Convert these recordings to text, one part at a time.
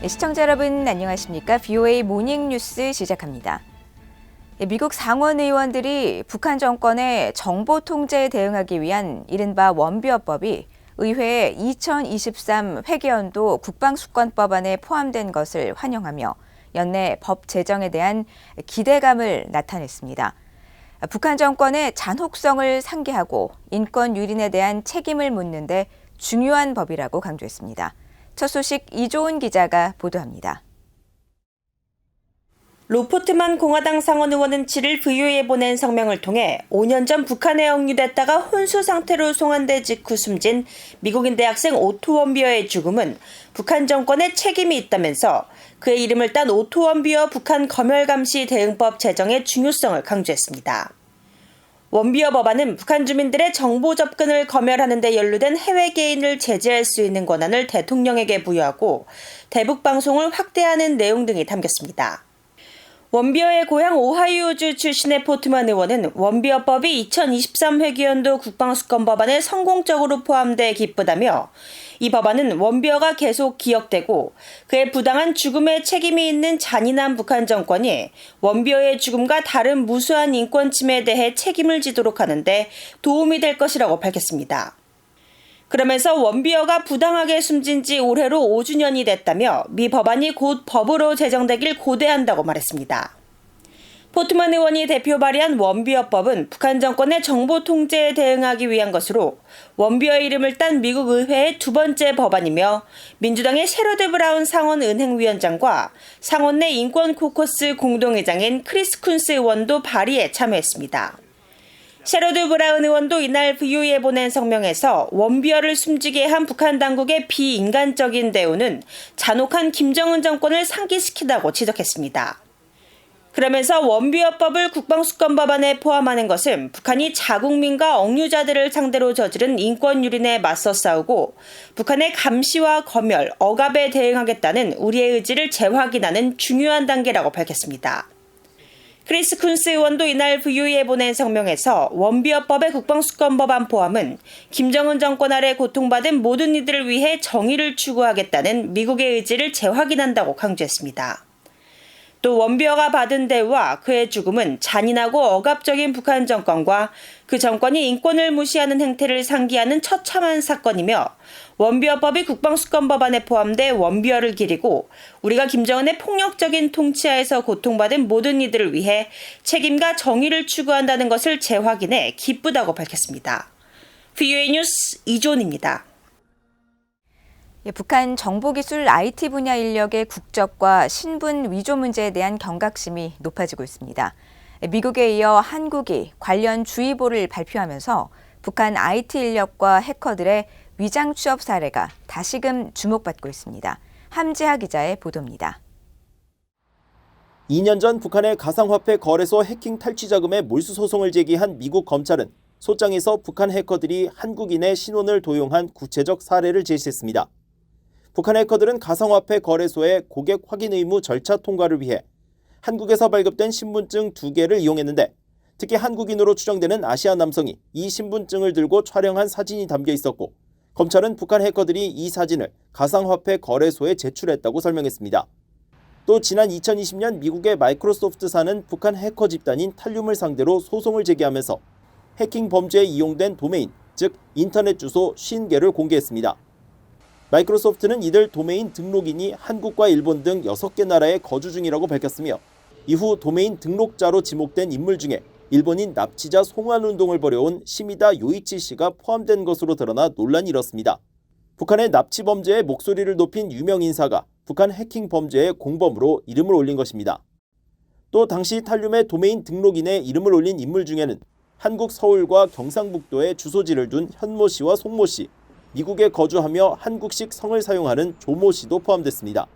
시청자 여러분 안녕하십니까? VOA 모닝뉴스 시작합니다. 미국 상원 의원들이 북한 정권의 정보 통제에 대응하기 위한 이른바 원비어법이 의회의 2023 회계연도 국방수권법안에 포함된 것을 환영하며 연내 법 제정에 대한 기대감을 나타냈습니다. 북한 정권의 잔혹성을 상기하고 인권 유린에 대한 책임을 묻는 데 중요한 법이라고 강조했습니다. 첫 소식 이조은 기자가 보도합니다. 로포트만 공화당 상원 의원은 7일 VOA에 보낸 성명을 통해 5년 전 북한에 억류됐다가 혼수 상태로 송환돼 직후 숨진 미국인 대학생 오토 원비어의 죽음은 북한 정권의 책임이 있다면서 그의 이름을 딴 오토 원비어 북한 검열감시 대응법 제정의 중요성을 강조했습니다. 원비어 법안은 북한 주민들의 정보 접근을 검열하는 데 연루된 해외 개인을 제재할 수 있는 권한을 대통령에게 부여하고 대북 방송을 확대하는 내용 등이 담겼습니다. 원비어의 고향 오하이오주 출신의 포트만 의원은 원비어법이 2023 회계연도 국방수권법안에 성공적으로 포함돼 기쁘다며 이 법안은 원비어가 계속 기억되고 그의 부당한 죽음에 책임이 있는 잔인한 북한 정권이 원비어의 죽음과 다른 무수한 인권 침해에 대해 책임을 지도록 하는데 도움이 될 것이라고 밝혔습니다. 그러면서 원비어가 부당하게 숨진 지 올해로 5주년이 됐다며 미 법안이 곧 법으로 제정되길 고대한다고 말했습니다. 포트만 의원이 대표 발의한 원비어법은 북한 정권의 정보 통제에 대응하기 위한 것으로 원비어의 이름을 딴 미국 의회의 두 번째 법안이며 민주당의 셰러드 브라운 상원 은행위원장과 상원 내 인권 코커스 공동의장인 크리스 쿤스 의원도 발의에 참여했습니다. 셰러드 브라운 의원도 이날 VOA에 보낸 성명에서 원비어를 숨지게 한 북한 당국의 비인간적인 대우는 잔혹한 김정은 정권을 상기시키다고 지적했습니다. 그러면서 원비어법을 국방수권법안에 포함하는 것은 북한이 자국민과 억류자들을 상대로 저지른 인권 유린에 맞서 싸우고 북한의 감시와 검열, 억압에 대응하겠다는 우리의 의지를 재확인하는 중요한 단계라고 밝혔습니다. 크리스 쿤스 의원도 이날 VOA에 보낸 성명에서 원비어법의 국방수권법안 포함은 김정은 정권 아래 고통받은 모든 이들을 위해 정의를 추구하겠다는 미국의 의지를 재확인한다고 강조했습니다. 또 원비어가 받은 대우와 그의 죽음은 잔인하고 억압적인 북한 정권과 그 정권이 인권을 무시하는 행태를 상기하는 처참한 사건이며 원비어법이 국방수권법안에 포함돼 원비어를 기리고 우리가 김정은의 폭력적인 통치하에서 고통받은 모든 이들을 위해 책임과 정의를 추구한다는 것을 재확인해 기쁘다고 밝혔습니다. VOA 뉴스 이조은입니다. 북한 정보기술 IT 분야 인력의 국적과 신분 위조 문제에 대한 경각심이 높아지고 있습니다. 미국에 이어 한국이 관련 주의보를 발표하면서 북한 IT 인력과 해커들의 위장 취업 사례가 다시금 주목받고 있습니다. 함지하 기자의 보도입니다. 2년 전 북한의 가상화폐 거래소 해킹 탈취 자금의 몰수 소송을 제기한 미국 검찰은 소장에서 북한 해커들이 한국인의 신원을 도용한 구체적 사례를 제시했습니다. 북한 해커들은 가상화폐 거래소의 고객 확인 의무 절차 통과를 위해 한국에서 발급된 신분증 2개를 이용했는데 특히 한국인으로 추정되는 아시아 남성이 이 신분증을 들고 촬영한 사진이 담겨 있었고 검찰은 북한 해커들이 이 사진을 가상화폐 거래소에 제출했다고 설명했습니다. 또 지난 2020년 미국의 마이크로소프트사는 북한 해커 집단인 탈륨을 상대로 소송을 제기하면서 해킹 범죄에 이용된 도메인, 즉 인터넷 주소 50개를 공개했습니다. 마이크로소프트는 이들 도메인 등록인이 한국과 일본 등 6개 나라에 거주 중이라고 밝혔으며 이후 도메인 등록자로 지목된 인물 중에 일본인 납치자 송환운동을 벌여온 시미다 요이치 씨가 포함된 것으로 드러나 논란이 일었습니다. 북한의 납치 범죄에 목소리를 높인 유명 인사가 북한 해킹 범죄의 공범으로 이름을 올린 것입니다. 또 당시 탈륨의 도메인 등록인에 이름을 올린 인물 중에는 한국 서울과 경상북도에 주소지를 둔 현모 씨와 송모 씨, 미국에 거주하며 한국식 성을 사용하는 조모 씨도 포함됐습니다.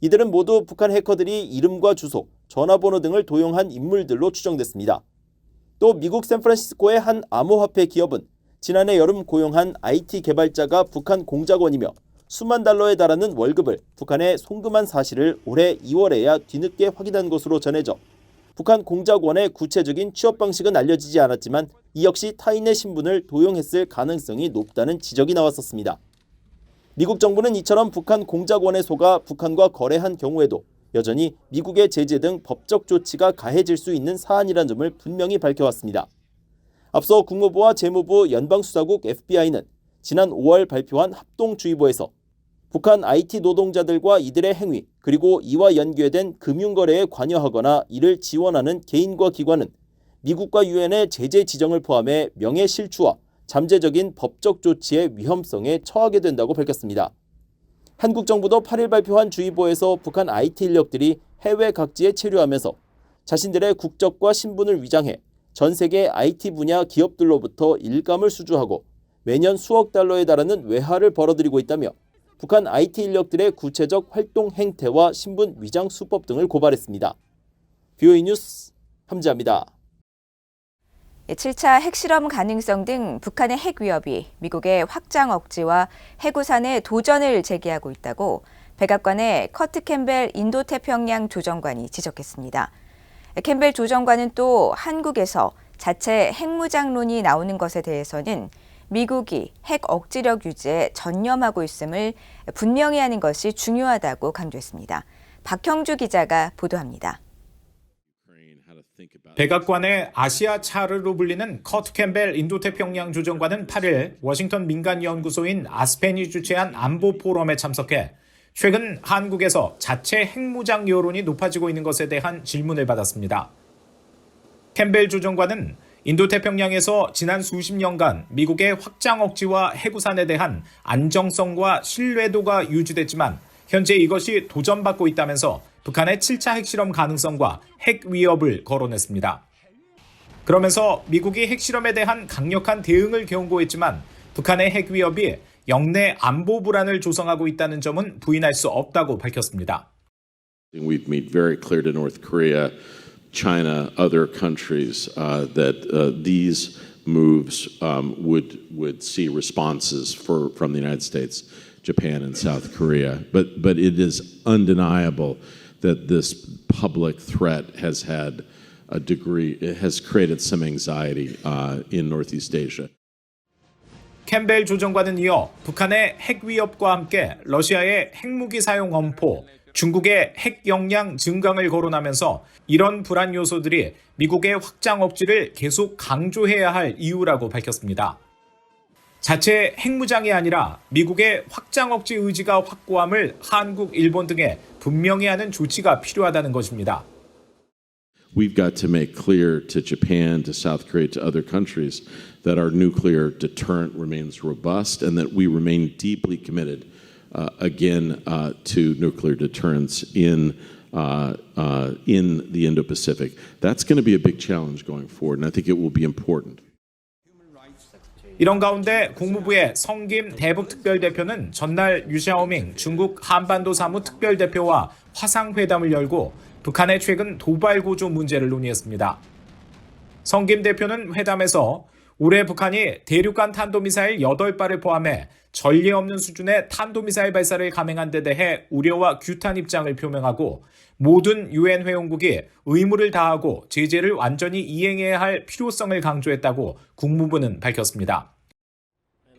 이들은 모두 북한 해커들이 이름과 주소, 전화번호 등을 도용한 인물들로 추정됐습니다. 또 미국 샌프란시스코의 한 암호화폐 기업은 지난해 여름 고용한 IT 개발자가 북한 공작원이며 수만 달러에 달하는 월급을 북한에 송금한 사실을 올해 2월에야 뒤늦게 확인한 것으로 전해져 북한 공작원의 구체적인 취업 방식은 알려지지 않았지만 이 역시 타인의 신분을 도용했을 가능성이 높다는 지적이 나왔었습니다. 미국 정부는 이처럼 북한 공작원에 속아 북한과 거래한 경우에도 여전히 미국의 제재 등 법적 조치가 가해질 수 있는 사안이란 점을 분명히 밝혀왔습니다. 앞서 국무부와 재무부, 연방수사국, FBI는 지난 5월 발표한 합동주의보에서 북한 IT 노동자들과 이들의 행위, 그리고 이와 연계된 금융거래에 관여하거나 이를 지원하는 개인과 기관은 미국과 유엔의 제재 지정을 포함해 명예실추와 잠재적인 법적 조치의 위험성에 처하게 된다고 밝혔습니다. 한국 정부도 8일 발표한 주의보에서 북한 IT 인력들이 해외 각지에 체류하면서 자신들의 국적과 신분을 위장해 전 세계 IT 분야 기업들로부터 일감을 수주하고 매년 수억 달러에 달하는 외화를 벌어들이고 있다며 북한 IT 인력들의 구체적 활동 행태와 신분 위장 수법 등을 고발했습니다. VOA 뉴스 함지아입니다. 7차 핵실험 가능성 등 북한의 핵 위협이 미국의 확장 억지와 해구산의 도전을 제기하고 있다고 백악관의 커트 캠벨 인도태평양 조정관이 지적했습니다. 캠벨 조정관은 또 한국에서 자체 핵무장론이 나오는 것에 대해서는 미국이 핵 억지력 유지에 전념하고 있음을 분명히 하는 것이 중요하다고 강조했습니다. 박형주 기자가 보도합니다. 백악관의 아시아 차르로 불리는 커트 캠벨 인도태평양 조정관은 8일 워싱턴 민간연구소인 아스펜이 주최한 안보 포럼에 참석해 최근 한국에서 자체 핵무장 여론이 높아지고 있는 것에 대한 질문을 받았습니다. 캠벨 조정관은 인도태평양에서 지난 수십 년간 미국의 확장 억지와 해구산에 대한 안정성과 신뢰도가 유지됐지만 현재 이것이 도전받고 있다면서 북한의 7차 핵실험 가능성과 핵 위협을 거론했습니다. 그러면서 미국이 핵실험에 대한 강력한 대응을 경고했지만 북한의 핵 위협이 영내 안보 불안을 조성하고 있다는 점은 부인할 수 없다고 밝혔습니다. We've made very clear to North Korea, China, other countries that these moves would see responses from the United States, Japan, and South Korea. But it is undeniable that this public threat has had a degree, it has created some anxiety in Northeast Asia. 캠벨 조정관은 이어 북한의 핵 위협과 함께 러시아의 핵무기 사용 엄포, 중국의 핵 역량 증강을 거론하면서 이런 불안 요소들이 미국의 확장 억지를 계속 강조해야 할 이유라고 밝혔습니다. 자체 핵무장이 아니라 미국의 확장 억지 의지가 확고함을 한국, 일본 등에 분명히 하는 조치가 필요하다는 것입니다. We've got to make clear to Japan, to South Korea, to other countries that our nuclear deterrent remains robust and that we remain deeply committed again to nuclear deterrence in the Indo-Pacific. That's going to be a big challenge going forward, and I think it will be important. 이런 가운데 국무부의 성김 대북특별대표는 전날 유샤오밍 중국 한반도 사무 특별대표와 화상회담을 열고 북한의 최근 도발 고조 문제를 논의했습니다. 성김 대표는 회담에서 올해 북한이 대륙간 탄도미사일 8발을 포함해 전례 없는 수준의 탄도미사일 발사를 감행한 데 대해 우려와 규탄 입장을 표명하고 모든 유엔 회원국이 의무를 다하고 제재를 완전히 이행해야 할 필요성을 강조했다고 국무부는 밝혔습니다.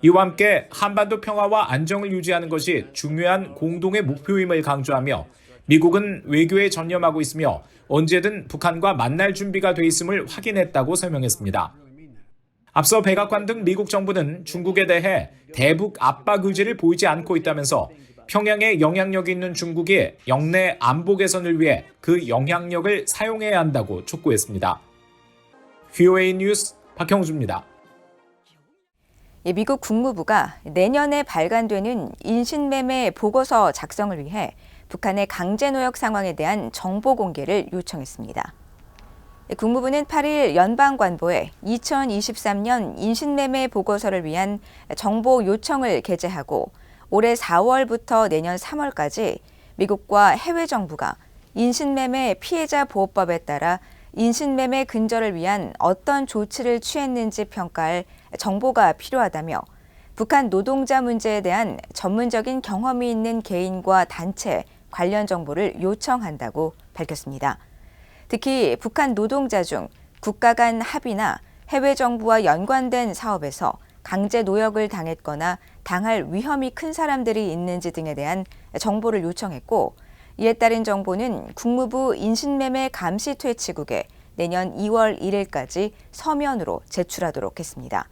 이와 함께 한반도 평화와 안정을 유지하는 것이 중요한 공동의 목표임을 강조하며 미국은 외교에 전념하고 있으며 언제든 북한과 만날 준비가 돼 있음을 확인했다고 설명했습니다. 앞서 백악관 등 미국 정부는 중국에 대해 대북 압박 의지를 보이지 않고 있다면서 평양에 영향력이 있는 중국이 영내 안보 개선을 위해 그 영향력을 사용해야 한다고 촉구했습니다. VOA 뉴스 박형주입니다. 미국 국무부가 내년에 발간되는 인신매매 보고서 작성을 위해 북한의 강제노역 상황에 대한 정보 공개를 요청했습니다. 국무부는 8일 연방관보에 2023년 인신매매 보고서를 위한 정보 요청을 게재하고 올해 4월부터 내년 3월까지 미국과 해외 정부가 인신매매 피해자 보호법에 따라 인신매매 근절을 위한 어떤 조치를 취했는지 평가할 정보가 필요하다며 북한 노동자 문제에 대한 전문적인 경험이 있는 개인과 단체 관련 정보를 요청한다고 밝혔습니다. 특히 북한 노동자 중 국가 간 합의나 해외 정부와 연관된 사업에서 강제 노역을 당했거나 당할 위험이 큰 사람들이 있는지 등에 대한 정보를 요청했고, 이에 따른 정보는 국무부 인신매매 감시 퇴치국에 내년 2월 1일까지 서면으로 제출하도록 했습니다.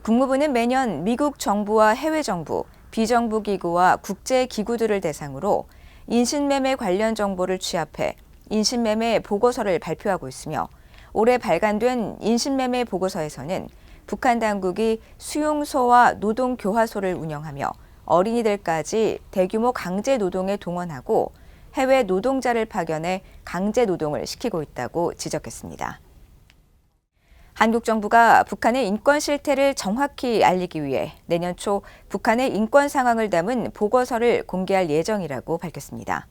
국무부는 매년 미국 정부와 해외 정부, 비정부 기구와 국제 기구들을 대상으로 인신매매 관련 정보를 취합해 인신매매 보고서를 발표하고 있으며, 올해 발간된 인신매매 보고서에서는 북한 당국이 수용소와 노동교화소를 운영하며 어린이들까지 대규모 강제 노동에 동원하고 해외 노동자를 파견해 강제 노동을 시키고 있다고 지적했습니다. 한국 정부가 북한의 인권 실태를 정확히 알리기 위해 내년 초 북한의 인권 상황을 담은 보고서를 공개할 예정이라고 밝혔습니다.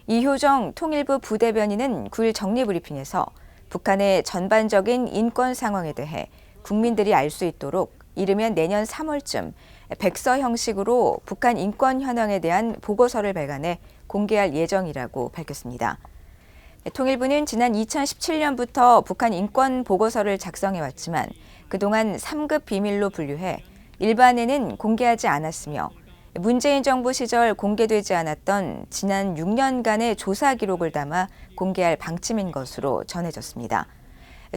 이효정 통일부 부대변인은 9일 정례브리핑에서 북한의 전반적인 인권 상황에 대해 국민들이 알 수 있도록 이르면 내년 3월쯤 백서 형식으로 북한 인권 현황에 대한 보고서를 발간해 공개할 예정이라고 밝혔습니다. 통일부는 지난 2017년부터 북한 인권 보고서를 작성해왔지만 그동안 3급 비밀로 분류해 일반에는 공개하지 않았으며, 문재인 정부 시절 공개되지 않았던 지난 6년간의 조사 기록을 담아 공개할 방침인 것으로 전해졌습니다.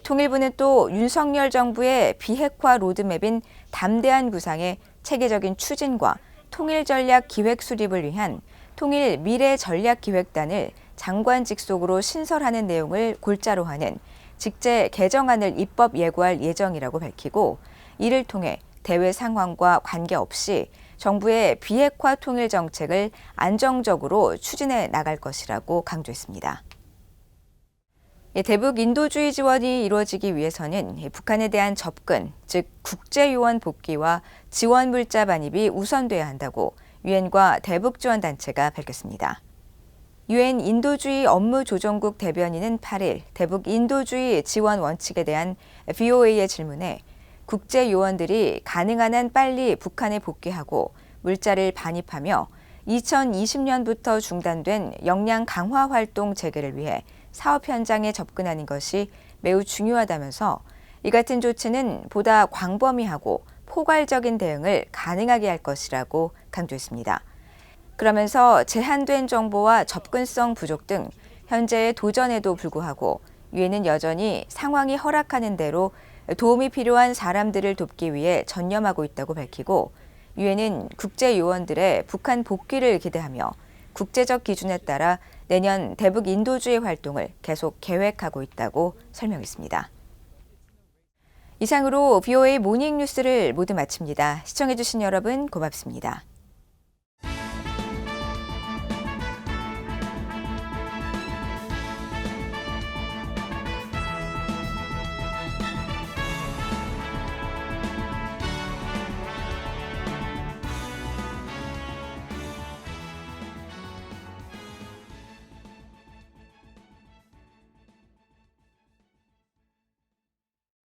통일부는 또 윤석열 정부의 비핵화 로드맵인 담대한 구상의 체계적인 추진과 통일 전략 기획 수립을 위한 통일 미래 전략 기획단을 장관 직속으로 신설하는 내용을 골자로 하는 직제 개정안을 입법 예고할 예정이라고 밝히고, 이를 통해 대외 상황과 관계없이 정부의 비핵화 통일 정책을 안정적으로 추진해 나갈 것이라고 강조했습니다. 대북 인도주의 지원이 이루어지기 위해서는 북한에 대한 접근, 즉 국제요원 복귀와 지원 물자 반입이 우선돼야 한다고 유엔과 대북지원단체가 밝혔습니다. 유엔 인도주의 업무조정국 대변인은 8일 대북 인도주의 지원 원칙에 대한 VOA의 질문에 국제요원들이 가능한 한 빨리 북한에 복귀하고 물자를 반입하며 2020년부터 중단된 역량 강화 활동 재개를 위해 사업 현장에 접근하는 것이 매우 중요하다면서 이 같은 조치는 보다 광범위하고 포괄적인 대응을 가능하게 할 것이라고 강조했습니다. 그러면서 제한된 정보와 접근성 부족 등 현재의 도전에도 불구하고 유엔은 여전히 상황이 허락하는 대로 도움이 필요한 사람들을 돕기 위해 전념하고 있다고 밝히고, 유엔은 국제요원들의 북한 복귀를 기대하며 국제적 기준에 따라 내년 대북 인도주의 활동을 계속 계획하고 있다고 설명했습니다. 이상으로 VOA 모닝 뉴스를 모두 마칩니다. 시청해주신 여러분 고맙습니다.